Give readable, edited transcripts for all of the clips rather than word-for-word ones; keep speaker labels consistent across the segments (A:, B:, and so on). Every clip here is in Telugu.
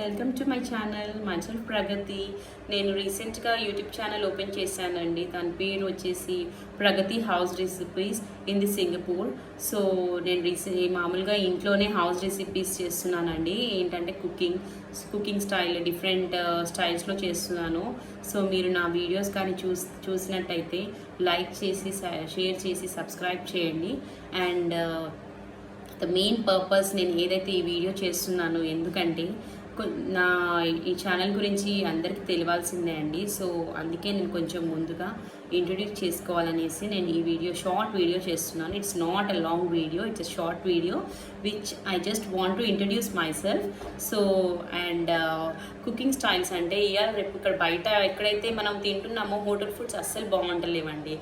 A: Welcome to my channel myself Pragati. నేను రీసెంట్గా యూట్యూబ్ ఛానల్ ఓపెన్ చేశానండి. దాని పేరు వచ్చేసి Pragati house recipes in the Singapore. So నేను మామూలుగా ఇంట్లోనే హౌస్ రెసిపీస్ చేస్తున్నానండి. ఏంటంటే కుకింగ్ స్టైల్ డిఫరెంట్ స్టైల్స్లో చేస్తున్నాను. సో మీరు నా వీడియోస్ కానీ చూసినట్టయితే లైక్ చేసి షేర్ చేసి సబ్స్క్రైబ్ చేయండి. అండ్ ద మెయిన్ పర్పస్ నేను ఏదైతే ఈ వీడియో చేస్తున్నానో ఎందుకంటే నా ఈ ఛానల్ గురించి అందరికీ తెలియాల్సిందే అండి. సో అందుకే నేను కొంచెం ముందుగా ఇంట్రడ్యూస్ చేసుకోవాలనేసి నేను ఈ షార్ట్ వీడియో చేస్తున్నాను. It's not a long video, it's a short video which I just want to introduce my self. So and cooking styles అంటే ఇవాళ రేపు ఇక్కడ బయట ఎక్కడైతే మనం తింటున్నామో హోటల్ ఫుడ్స్ అస్సలు బాగుంటలేవండి.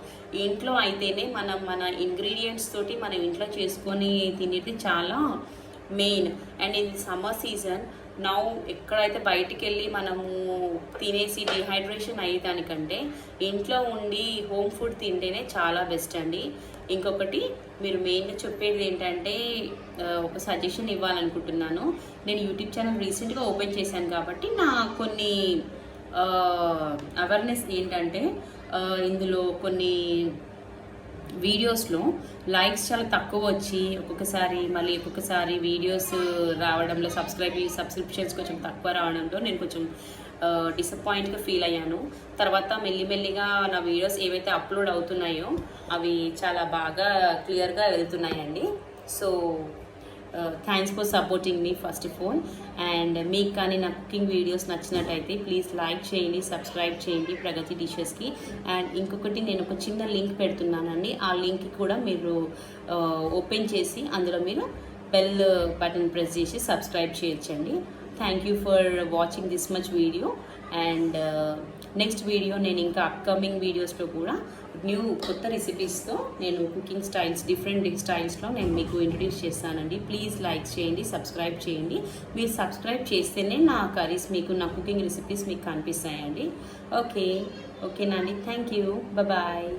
A: ఇంట్లో అయితేనే మన ఇంగ్రీడియంట్స్ తోటి మనం ఇంట్లో చేసుకొని తినేది చాలా మెయిన్. అండ్ ఇది సమ్మర్ సీజన్ నౌ ఎక్కడైతే బయటికి వెళ్ళి మనము తినేసి డిహైడ్రేషన్ అయ్యేదానికంటే ఇంట్లో ఉండి హోమ్ ఫుడ్ తింటేనే చాలా బెస్ట్ అండి. ఇంకొకటి మీరు మెయిన్గా చెప్పేది ఏంటంటే ఒక సజెషన్ ఇవ్వాలనుకుంటున్నాను. నేను యూట్యూబ్ ఛానల్ రీసెంట్గా ఓపెన్ చేశాను కాబట్టి నా కొన్ని అవేర్నెస్ ఏంటంటే ఇందులో కొన్ని వీడియోస్లో లైక్స్ చాలా తక్కువ వచ్చి ఒక్కొక్కసారి వీడియోస్ రావడంలో సబ్స్క్రిప్షన్స్ కొంచెం తక్కువ రావడంతో నేను కొంచెం డిసప్పాయింట్గా ఫీల్ అయ్యాను. తర్వాత మెల్లిమెల్లిగా నా వీడియోస్ ఏవైతే అప్లోడ్ అవుతున్నాయో అవి చాలా బాగా క్లియర్గా వెళ్తున్నాయండి. సో థ్యాంక్స్ ఫర్ సపోర్టింగ్ మీ ఫస్ట్ ఆఫ్ ఆల్. అండ్ మీకు కానీ నా కుకింగ్ వీడియోస్ నచ్చినట్టయితే ప్లీజ్ లైక్ చేయండి, సబ్స్క్రైబ్ చేయండి ప్రగతి డిషెస్కి. అండ్ ఇంకొకటి నేను ఒక చిన్న లింక్ పెడుతున్నానండి. ఆ లింక్ కూడా మీరు ఓపెన్ చేసి అందులో మీరు బెల్ బటన్ ప్రెస్ చేసి సబ్స్క్రైబ్ చేయొచ్చండి. Thank you for watching this much video. And next video నేను ఇంకా అప్కమింగ్ వీడియోస్లో కూడా కొత్త రెసిపీస్తో నేను కుకింగ్ స్టైల్స్ డిఫరెంట్ స్టైల్స్లో నేను మీకు ఇంట్రడ్యూస్ చేస్తానండి. ప్లీజ్ లైక్ చేయండి, సబ్స్క్రైబ్ చేయండి. మీరు సబ్స్క్రైబ్ చేస్తేనే నా కర్రీస్ నా కుకింగ్ రెసిపీస్ మీకు కనిపిస్తాయండి. ఓకేనండి, థ్యాంక్ యూ, బాయ్.